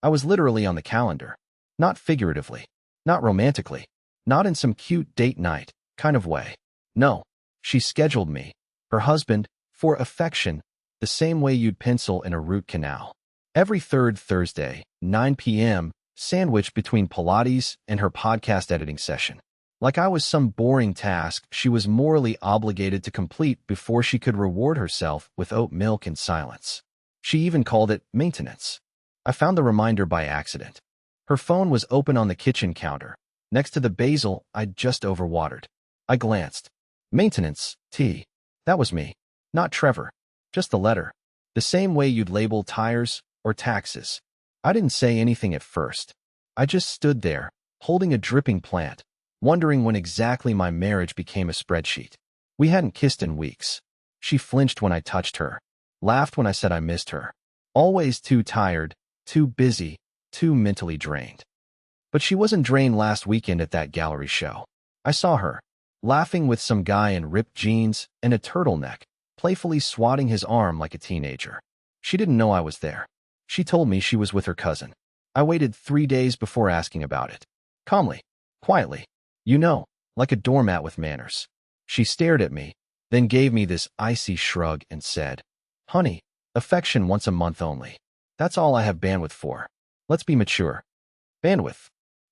I was literally on the calendar. Not figuratively. Not romantically. Not in some cute date night kind of way. No. She scheduled me, her husband, for affection, the same way you'd pencil in a root canal. Every third Thursday, 9 p.m., sandwiched between Pilates and her podcast editing session. Like I was some boring task she was morally obligated to complete before she could reward herself with oat milk and silence. She even called it maintenance. I found the reminder by accident. Her phone was open on the kitchen counter, next to the basil I'd just overwatered. I glanced. Maintenance, T. That was me. Not Trevor. Just the letter. The same way you'd label tires or taxes. I didn't say anything at first. I just stood there, holding a dripping plant, wondering when exactly my marriage became a spreadsheet. We hadn't kissed in weeks. She flinched when I touched her, laughed when I said I missed her. Always too tired, too busy, too mentally drained. But she wasn't drained last weekend at that gallery show. I saw her, laughing with some guy in ripped jeans and a turtleneck, playfully swatting his arm like a teenager. She didn't know I was there. She told me she was with her cousin. I waited 3 days before asking about it. Calmly, quietly, like a doormat with manners. She stared at me, then gave me this icy shrug and said, "Honey, affection once a month only. That's all I have bandwidth for. Let's be mature." Bandwidth.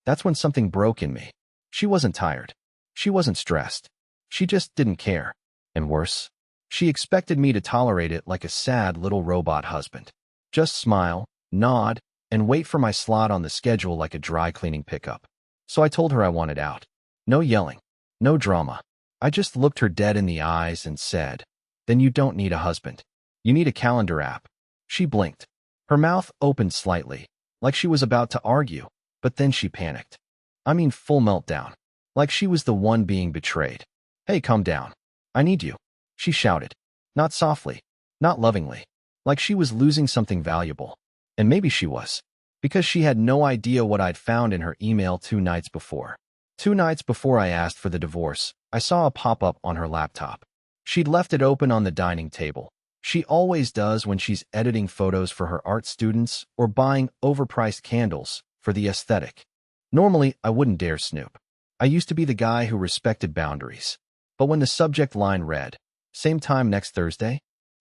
That's when something broke in me. She wasn't tired. She wasn't stressed. She just didn't care. And worse, she expected me to tolerate it like a sad little robot husband. Just smile, nod, and wait for my slot on the schedule like a dry cleaning pickup. So I told her I wanted out. No yelling. No drama. I just looked her dead in the eyes and said, "Then you don't need a husband. You need a calendar app." She blinked. Her mouth opened slightly, like she was about to argue, but then she panicked. I mean full meltdown. Like she was the one being betrayed. "Hey, calm down. I need you," she shouted. Not softly, not lovingly. Like she was losing something valuable. And maybe she was. Because she had no idea what I'd found in her email 2 nights before. 2 nights before I asked for the divorce, I saw a pop-up on her laptop. She'd left it open on the dining table. She always does when she's editing photos for her art students or buying overpriced candles for the aesthetic. Normally, I wouldn't dare snoop. I used to be the guy who respected boundaries. But when the subject line read, "Same time next Thursday,"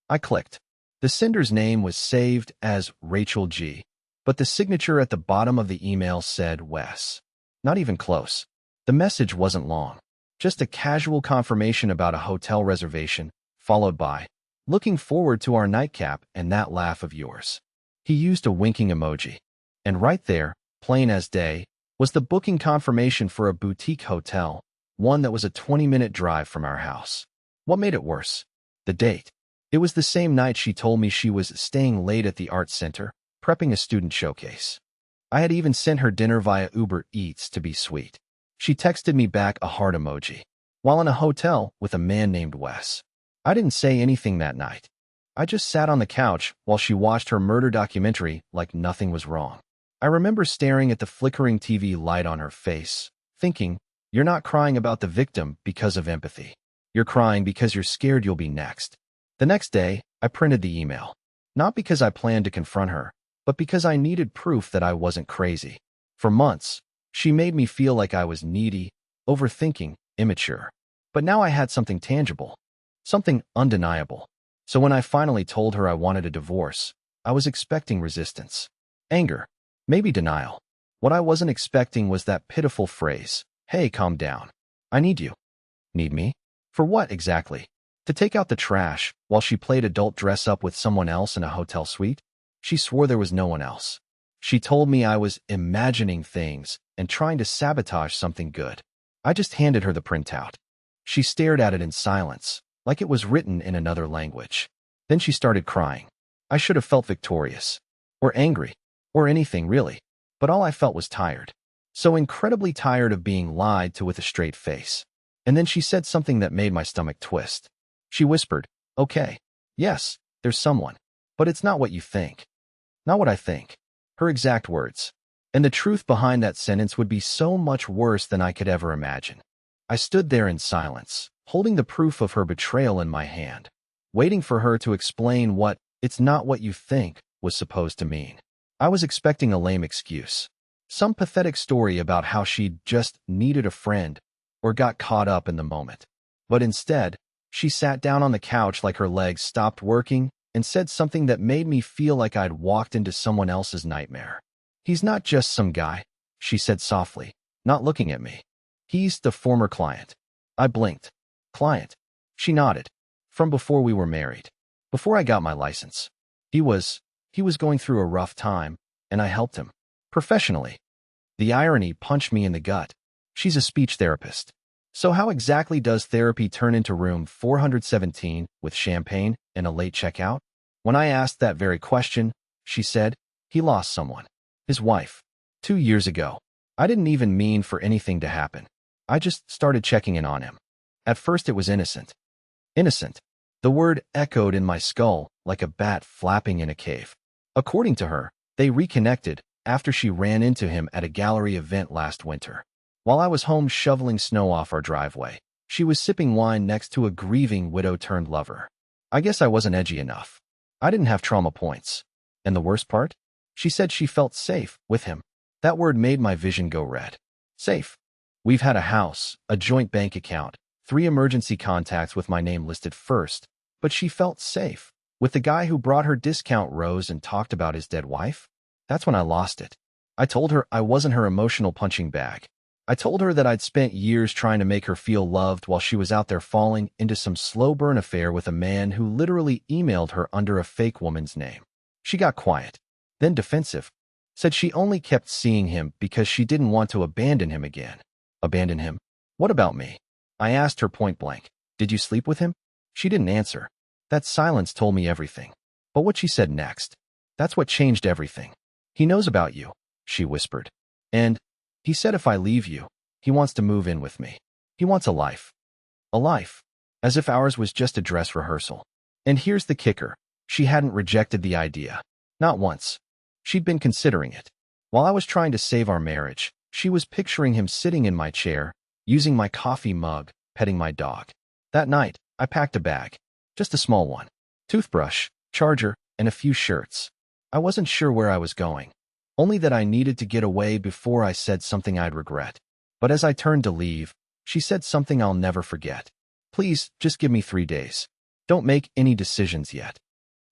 I clicked. The sender's name was saved as Rachel G., but the signature at the bottom of the email said Wes. Not even close. The message wasn't long. Just a casual confirmation about a hotel reservation, followed by, "Looking forward to our nightcap and that laugh of yours." He used a winking emoji. And right there, plain as day, was the booking confirmation for a boutique hotel, one that was a 20-minute drive from our house. What made it worse? The date. It was the same night she told me she was staying late at the art center, prepping a student showcase. I had even sent her dinner via Uber Eats to be sweet. She texted me back a heart emoji, while in a hotel with a man named Wes. I didn't say anything that night. I just sat on the couch while she watched her murder documentary like nothing was wrong. I remember staring at the flickering TV light on her face, thinking, "You're not crying about the victim because of empathy. You're crying because you're scared you'll be next." The next day, I printed the email. Not because I planned to confront her, but because I needed proof that I wasn't crazy. For months, she made me feel like I was needy, overthinking, immature. But now I had something tangible, something undeniable. So when I finally told her I wanted a divorce, I was expecting resistance. Anger. Maybe denial. What I wasn't expecting was that pitiful phrase, "Hey, calm down. I need you." Need me? For what exactly? To take out the trash while she played adult dress-up with someone else in a hotel suite? She swore there was no one else. She told me I was imagining things and trying to sabotage something good. I just handed her the printout. She stared at it in silence, like it was written in another language. Then she started crying. I should have felt victorious. Or angry. Or anything, really. But all I felt was tired. So incredibly tired of being lied to with a straight face. And then she said something that made my stomach twist. She whispered, "Okay, yes, there's someone. But it's not what you think." Not what I think. Her exact words. And the truth behind that sentence would be so much worse than I could ever imagine. I stood there in silence, holding the proof of her betrayal in my hand, waiting for her to explain what "it's not what you think" was supposed to mean. I was expecting a lame excuse. Some pathetic story about how she'd just needed a friend or got caught up in the moment. But instead, she sat down on the couch like her legs stopped working and said something that made me feel like I'd walked into someone else's nightmare. "He's not just some guy," she said softly, not looking at me. "He's the former client." I blinked. "Client?" She nodded. "From before we were married. Before I got my license. He was going through a rough time, and I helped him. Professionally." The irony punched me in the gut. She's a speech therapist. So how exactly does therapy turn into room 417 with champagne and a late checkout? When I asked that very question, she said, "He lost someone. His wife. 2 years ago. I didn't even mean for anything to happen. I just started checking in on him. At first it was innocent." Innocent. The word echoed in my skull like a bat flapping in a cave. According to her, they reconnected after she ran into him at a gallery event last winter. While I was home shoveling snow off our driveway, she was sipping wine next to a grieving widow-turned-lover. I guess I wasn't edgy enough. I didn't have trauma points. And the worst part? She said she felt safe with him. That word made my vision go red. Safe. We've had a house, a joint bank account, 3 emergency contacts with my name listed first, but she felt safe with the guy who brought her discount rose and talked about his dead wife? That's when I lost it. I told her I wasn't her emotional punching bag. I told her that I'd spent years trying to make her feel loved while she was out there falling into some slow burn affair with a man who literally emailed her under a fake woman's name. She got quiet, then defensive, said she only kept seeing him because she didn't want to abandon him again. Abandon him? What about me? I asked her point blank. Did you sleep with him? She didn't answer. That silence told me everything. But what she said next, that's what changed everything. He knows about you, she whispered. And he said if I leave you, he wants to move in with me. He wants a life. A life. As if ours was just a dress rehearsal. And here's the kicker. She hadn't rejected the idea. Not once. She'd been considering it. While I was trying to save our marriage, she was picturing him sitting in my chair, using my coffee mug, petting my dog. That night, I packed a bag. Just a small one. Toothbrush, charger, and a few shirts. I wasn't sure where I was going. Only that I needed to get away before I said something I'd regret. But as I turned to leave, she said something I'll never forget. "Please, just give me 3 days. Don't make any decisions yet."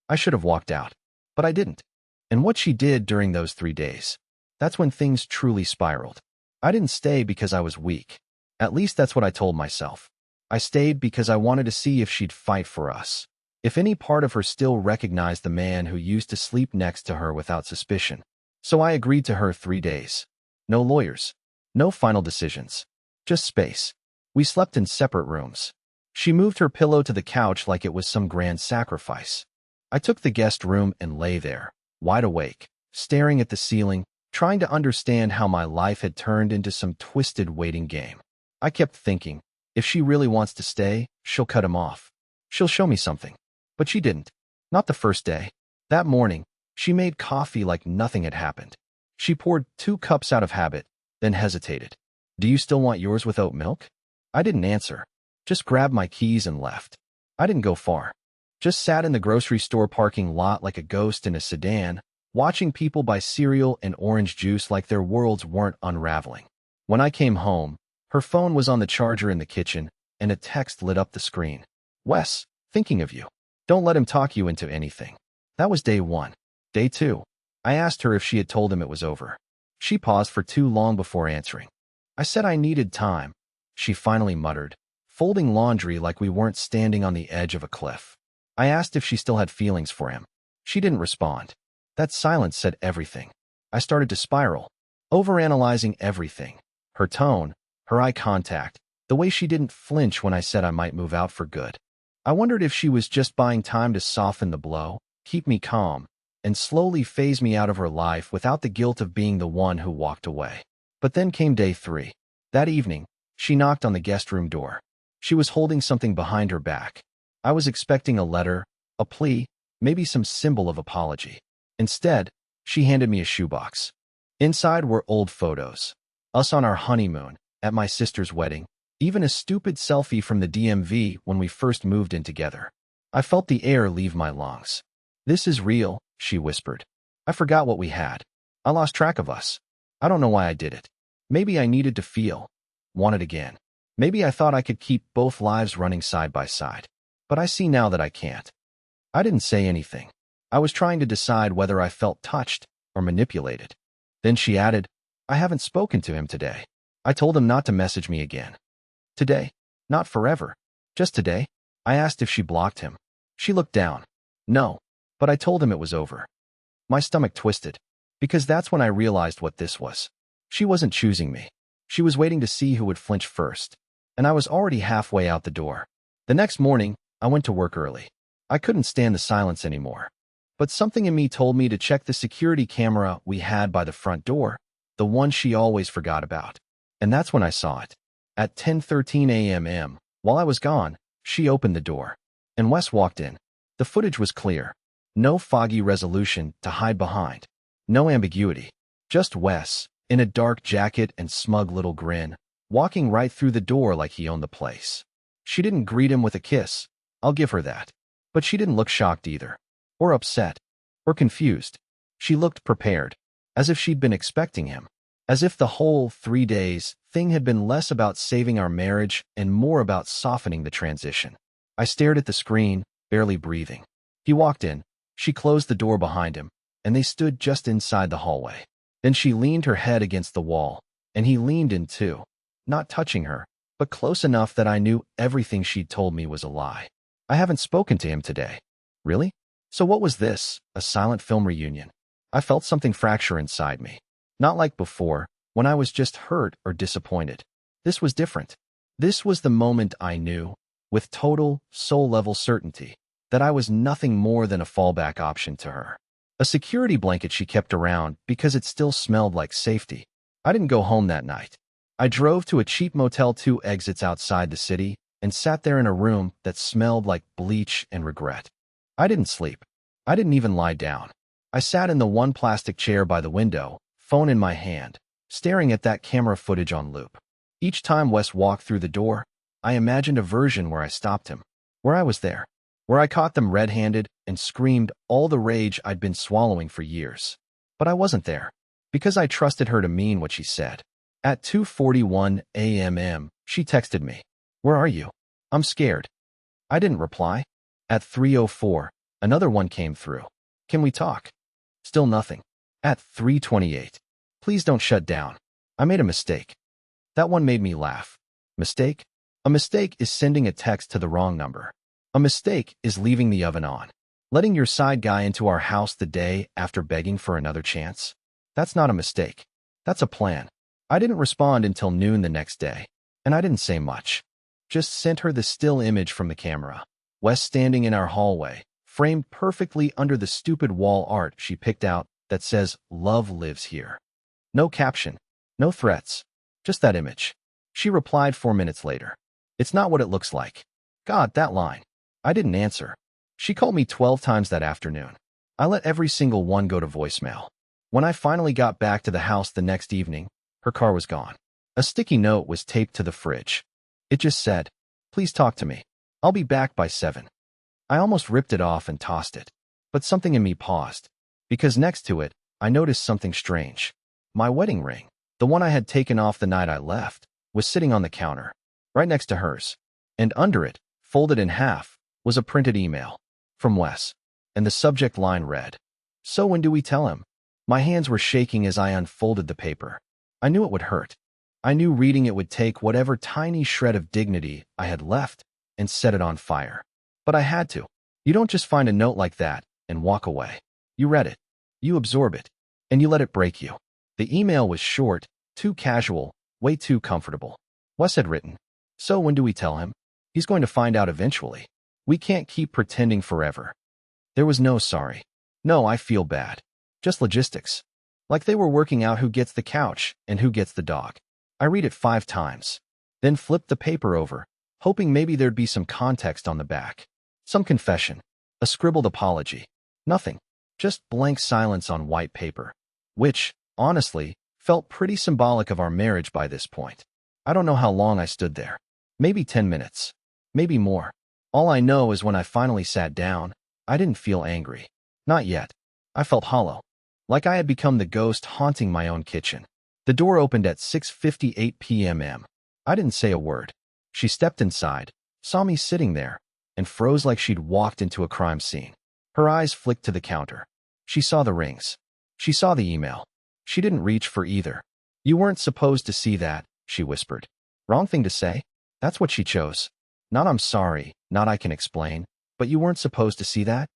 I should have walked out, but I didn't. And what she did during those 3 days, that's when things truly spiraled. I didn't stay because I was weak. At least that's what I told myself. I stayed because I wanted to see if she'd fight for us. If any part of her still recognized the man who used to sleep next to her without suspicion. So I agreed to her 3 days. No lawyers. No final decisions. Just space. We slept in separate rooms. She moved her pillow to the couch like it was some grand sacrifice. I took the guest room and lay there, wide awake, staring at the ceiling, trying to understand how my life had turned into some twisted waiting game. I kept thinking, if she really wants to stay, she'll cut him off. She'll show me something. But she didn't. Not the first day. That morning, she made coffee like nothing had happened. She poured 2 cups out of habit, then hesitated. "Do you still want yours with oat milk?" I didn't answer. Just grabbed my keys and left. I didn't go far. Just sat in the grocery store parking lot like a ghost in a sedan, watching people buy cereal and orange juice like their worlds weren't unraveling. When I came home, her phone was on the charger in the kitchen, and a text lit up the screen. "Wes, thinking of you. Don't let him talk you into anything." That was day 1. Day 2. I asked her if she had told him it was over. She paused for too long before answering. I said I needed time. She finally muttered, folding laundry like we weren't standing on the edge of a cliff. I asked if she still had feelings for him. She didn't respond. That silence said everything. I started to spiral, overanalyzing everything. Her tone, her eye contact, the way she didn't flinch when I said I might move out for good. I wondered if she was just buying time to soften the blow, keep me calm, and slowly phase me out of her life without the guilt of being the one who walked away. But then came day 3. That evening, she knocked on the guest room door. She was holding something behind her back. I was expecting a letter, a plea, maybe some symbol of apology. Instead, she handed me a shoebox. Inside were old photos. Us on our honeymoon, at my sister's wedding, even a stupid selfie from the DMV when we first moved in together. I felt the air leave my lungs. "This is real," she whispered. I forgot what we had. I lost track of us. I don't know why I did it. Maybe I needed to want it again. Maybe I thought I could keep both lives running side by side. But I see now that I can't. I didn't say anything. I was trying to decide whether I felt touched or manipulated. Then she added, I haven't spoken to him today. I told him not to message me again. Today? Not forever. Just today? I asked if she blocked him. She looked down. No, but I told him it was over. My stomach twisted, because that's when I realized what this was. She wasn't choosing me. She was waiting to see who would flinch first, and I was already halfway out the door. The next morning, I went to work early. I couldn't stand the silence anymore. But something in me told me to check the security camera we had by the front door, the one she always forgot about. And that's when I saw it. At 10:13 a.m., while I was gone, she opened the door, and Wes walked in. The footage was clear. No foggy resolution to hide behind. No ambiguity. Just Wes, in a dark jacket and smug little grin, walking right through the door like he owned the place. She didn't greet him with a kiss. I'll give her that. But she didn't look shocked either. Or upset. Or confused. She looked prepared. As if she'd been expecting him. As if the whole 3 days thing had been less about saving our marriage and more about softening the transition. I stared at the screen, barely breathing. He walked in. She closed the door behind him, and they stood just inside the hallway. Then she leaned her head against the wall, and he leaned in too, not touching her, but close enough that I knew everything she'd told me was a lie. I haven't spoken to him today. Really? So what was this? A silent film reunion? I felt something fracture inside me. Not like before, when I was just hurt or disappointed. This was different. This was the moment I knew, with total, soul-level certainty, that I was nothing more than a fallback option to her. A security blanket she kept around because it still smelled like safety. I didn't go home that night. I drove to a cheap motel 2 exits outside the city and sat there in a room that smelled like bleach and regret. I didn't sleep. I didn't even lie down. I sat in the one plastic chair by the window, phone in my hand, staring at that camera footage on loop. Each time Wes walked through the door, I imagined a version where I stopped him, where I was there, where I caught them red-handed and screamed all the rage I'd been swallowing for years. But I wasn't there, because I trusted her to mean what she said. At 2:41 a.m., she texted me, "Where are you? I'm scared." I didn't reply. At 3:04, another one came through. "Can we talk?" Still nothing. At 3:28, "Please don't shut down. I made a mistake." That one made me laugh. Mistake? A mistake is sending a text to the wrong number. A mistake is leaving the oven on. Letting your side guy into our house the day after begging for another chance. That's not a mistake. That's a plan. I didn't respond until noon the next day, and I didn't say much. Just sent her the still image from the camera. Wes standing in our hallway, framed perfectly under the stupid wall art she picked out that says, "Love lives here." No caption, no threats, just that image. She replied 4 minutes later. "It's not what it looks like." God, that line. I didn't answer. She called me 12 times that afternoon. I let every single one go to voicemail. When I finally got back to the house the next evening, her car was gone. A sticky note was taped to the fridge. It just said, "Please talk to me. I'll be back by 7. I almost ripped it off and tossed it. But something in me paused. Because next to it, I noticed something strange. My wedding ring, the one I had taken off the night I left, was sitting on the counter, right next to hers. And under it, folded in half, was a printed email. From Wes. And the subject line read, "So when do we tell him?" My hands were shaking as I unfolded the paper. I knew it would hurt. I knew reading it would take whatever tiny shred of dignity I had left and set it on fire. But I had to. You don't just find a note like that and walk away. You read it. You absorb it. And you let it break you. The email was short, too casual, way too comfortable. Wes had written, "So when do we tell him? He's going to find out eventually. We can't keep pretending forever." There was no sorry. No, I feel bad. Just logistics. Like they were working out who gets the couch and who gets the dog. I read it 5 times. Then flipped the paper over, hoping maybe there'd be some context on the back. Some confession. A scribbled apology. Nothing. Just blank silence on white paper. Which, honestly, felt pretty symbolic of our marriage by this point. I don't know how long I stood there. Maybe 10 minutes. Maybe more. All I know is when I finally sat down, I didn't feel angry. Not yet. I felt hollow. like I had become the ghost haunting my own kitchen. The door opened at 6:58 p.m. I didn't say a word. She stepped inside, saw me sitting there, and froze like she'd walked into a crime scene. Her eyes flicked to the counter. She saw the rings. She saw the email. She didn't reach for either. "You weren't supposed to see that," she whispered. Wrong thing to say? That's what she chose. Not "I'm sorry," not "I can explain," but "you weren't supposed to see that?"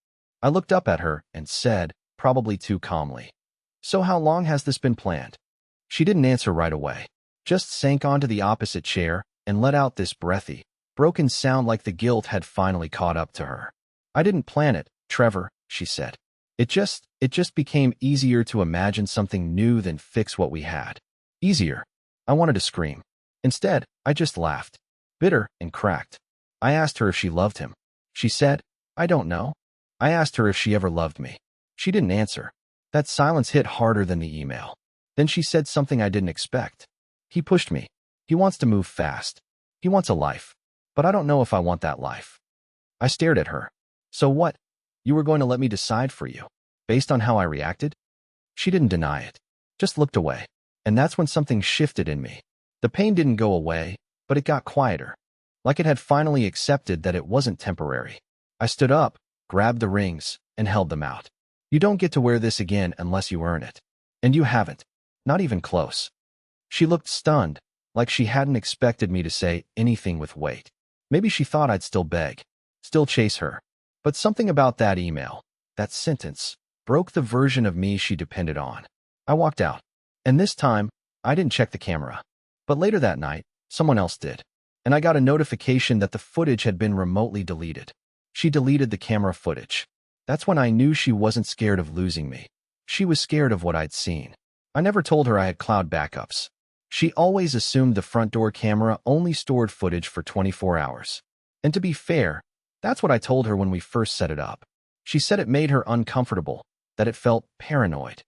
I looked up at her and said, probably too calmly, "So how long has this been planned?" She didn't answer right away, just sank onto the opposite chair and let out this breathy, broken sound like the guilt had finally caught up to her. "I didn't plan it, Trevor," she said. It just became easier to imagine something new than fix what we had. Easier." I wanted to scream. Instead, I just laughed, bitter and cracked. I asked her if she loved him. She said, "I don't know." I asked her if she ever loved me. She didn't answer. That silence hit harder than the email. Then she said something I didn't expect. "He pushed me. He wants to move fast. He wants a life. But I don't know if I want that life." I stared at her. "So what? You were going to let me decide for you, based on how I reacted?" She didn't deny it, just looked away. And that's when something shifted in me. The pain didn't go away, but it got quieter, like it had finally accepted that it wasn't temporary. I stood up, grabbed the rings, and held them out. "You don't get to wear this again unless you earn it. And you haven't. Not even close." She looked stunned, like she hadn't expected me to say anything with weight. Maybe she thought I'd still beg, still chase her. But something about that email, that sentence, broke the version of me she depended on. I walked out. And this time, I didn't check the camera. But later that night, someone else did. And I got a notification that the footage had been remotely deleted. She deleted the camera footage. That's when I knew she wasn't scared of losing me. She was scared of what I'd seen. I never told her I had cloud backups. She always assumed the front door camera only stored footage for 24 hours. And to be fair, that's what I told her when we first set it up. She said it made her uncomfortable, that it felt paranoid.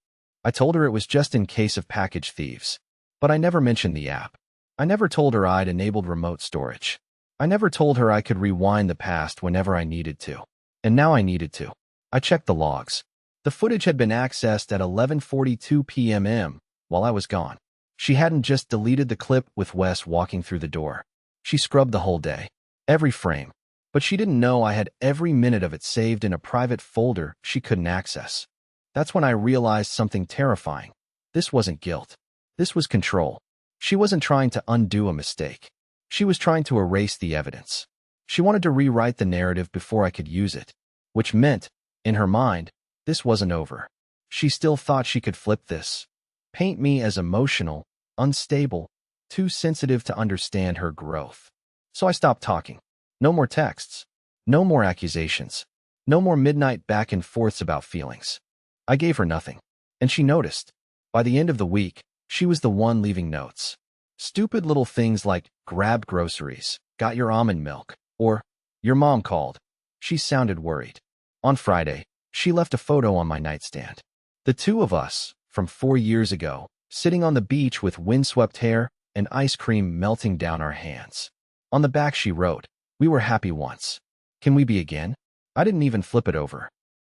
I told her it was just in case of package thieves. But I never mentioned the app. I never told her I'd enabled remote storage. I never told her I could rewind the past whenever I needed to. And now I needed to. I checked the logs. The footage had been accessed at 11:42 p.m. while I was gone. She hadn't just deleted the clip with Wes walking through the door. She scrubbed the whole day. Every frame. But she didn't know I had every minute of it saved in a private folder she couldn't access. That's when I realized something terrifying. This wasn't guilt. This was control. She wasn't trying to undo a mistake. She was trying to erase the evidence. She wanted to rewrite the narrative before I could use it, which meant, in her mind, this wasn't over. She still thought she could flip this, paint me as emotional, unstable, too sensitive to understand her growth. So I stopped talking. No more texts. No more accusations. No more midnight back and forths about feelings. I gave her nothing. And she noticed. By the end of the week, she was the one leaving notes. Stupid little things like, "Grabbed groceries, got your almond milk," or, "Your mom called." She sounded worried. On Friday, she left a photo on my nightstand. The two of us, from 4 years ago, sitting on the beach with windswept hair and ice cream melting down our hands. On the back she wrote, "We were happy once. Can we be again?" I didn't even flip it over.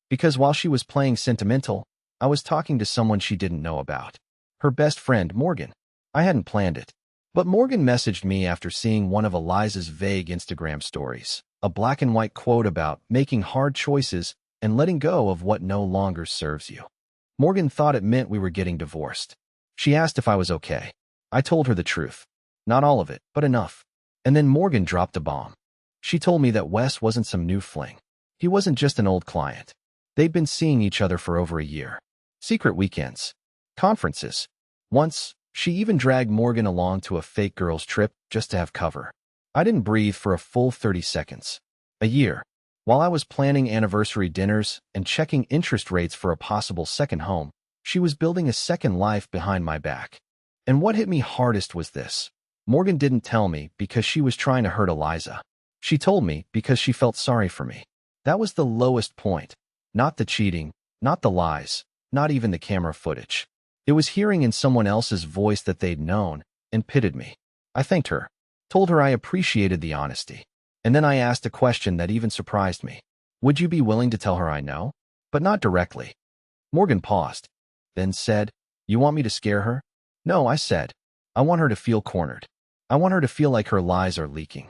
Because while she was playing sentimental, I was talking to someone she didn't know about. Her best friend, Morgan. I hadn't planned it. But Morgan messaged me after seeing one of Eliza's vague Instagram stories, a black and white quote about making hard choices and letting go of what no longer serves you. Morgan thought it meant we were getting divorced. She asked if I was okay. I told her the truth. Not all of it, but enough. And then Morgan dropped a bomb. She told me that Wes wasn't some new fling. He wasn't just an old client. They'd been seeing each other for over a year. Secret weekends. Conferences. Once, she even dragged Morgan along to a fake girls' trip just to have cover. I didn't breathe for a full 30 seconds. A year. While I was planning anniversary dinners and checking interest rates for a possible second home, she was building a second life behind my back. And what hit me hardest was this. Morgan didn't tell me because she was trying to hurt Eliza. She told me because she felt sorry for me. That was the lowest point. Not the cheating, not the lies, not even the camera footage. It was hearing in someone else's voice that they'd known and pitted me. I thanked her, told her I appreciated the honesty. And then I asked a question that even surprised me. Would you be willing to tell her I know? But not directly. Morgan paused. then said, "You want me to scare her?" "No," I said. "I want her to feel cornered. I want her to feel like her lies are leaking."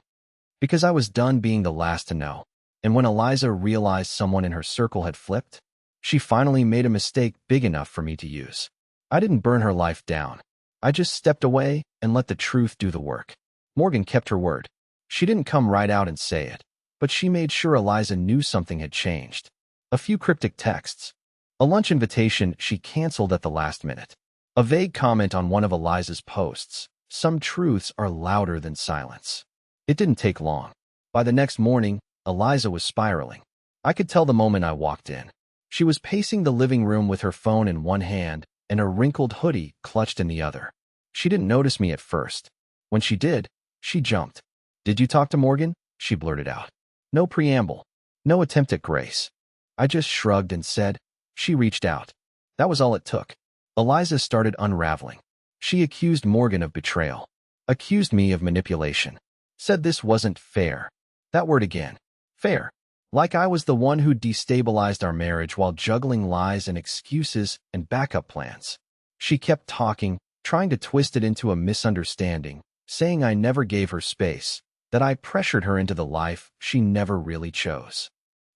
Because I was done being the last to know. And when Eliza realized someone in her circle had flipped, she finally made a mistake big enough for me to use. I didn't burn her life down. I just stepped away and let the truth do the work. Morgan kept her word. She didn't come right out and say it, but she made sure Eliza knew something had changed. A few cryptic texts. A lunch invitation she canceled at the last minute. A vague comment on one of Eliza's posts. Some truths are louder than silence. It didn't take long. By the next morning, Eliza was spiraling. I could tell the moment I walked in. She was pacing the living room with her phone in one hand and a wrinkled hoodie clutched in the other. She didn't notice me at first. When she did, she jumped. "Did you talk to Morgan?" she blurted out. No preamble. No attempt at grace. I just shrugged and said, "She reached out." That was all it took. Eliza started unraveling. She accused Morgan of betrayal. Accused me of manipulation. Said this wasn't fair. That word again. Fair. Like I was the one who destabilized our marriage while juggling lies and excuses and backup plans. She kept talking, trying to twist it into a misunderstanding, saying I never gave her space, that I pressured her into the life she never really chose.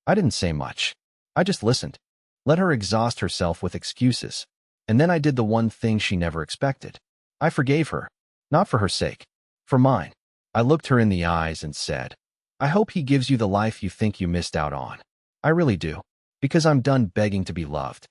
I didn't say much. I just listened. Let her exhaust herself with excuses. And then I did the one thing she never expected. I forgave her. Not for her sake. For mine. I looked her in the eyes and said, "I hope he gives you the life you think you missed out on. I really do. Because I'm done begging to be loved."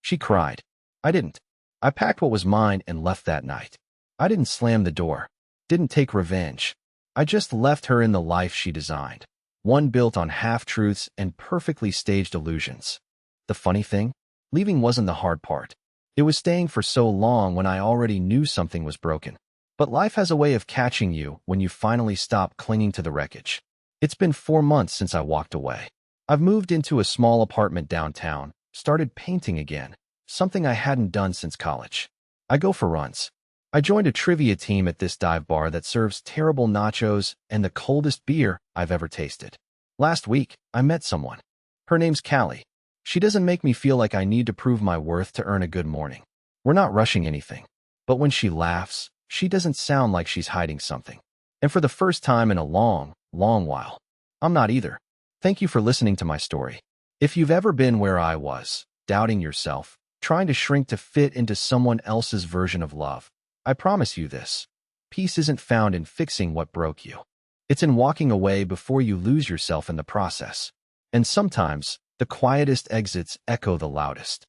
She cried. I didn't. I packed what was mine and left that night. I didn't slam the door. Didn't take revenge. I just left her in the life she designed. One built on half-truths and perfectly staged illusions. The funny thing? Leaving wasn't the hard part. It was staying for so long when I already knew something was broken. But life has a way of catching you when you finally stop clinging to the wreckage. It's been 4 months since I walked away. I've moved into a small apartment downtown, started painting again, something I hadn't done since college. I go for runs. I joined a trivia team at this dive bar that serves terrible nachos and the coldest beer I've ever tasted. Last week, I met someone. Her name's Callie. She doesn't make me feel like I need to prove my worth to earn a good morning. We're not rushing anything. But when she laughs, she doesn't sound like she's hiding something. And for the first time in a long, long while, I'm not either. Thank you for listening to my story. If you've ever been where I was, doubting yourself, trying to shrink to fit into someone else's version of love, I promise you this. Peace isn't found in fixing what broke you. It's in walking away before you lose yourself in the process. And sometimes, the quietest exits echo the loudest.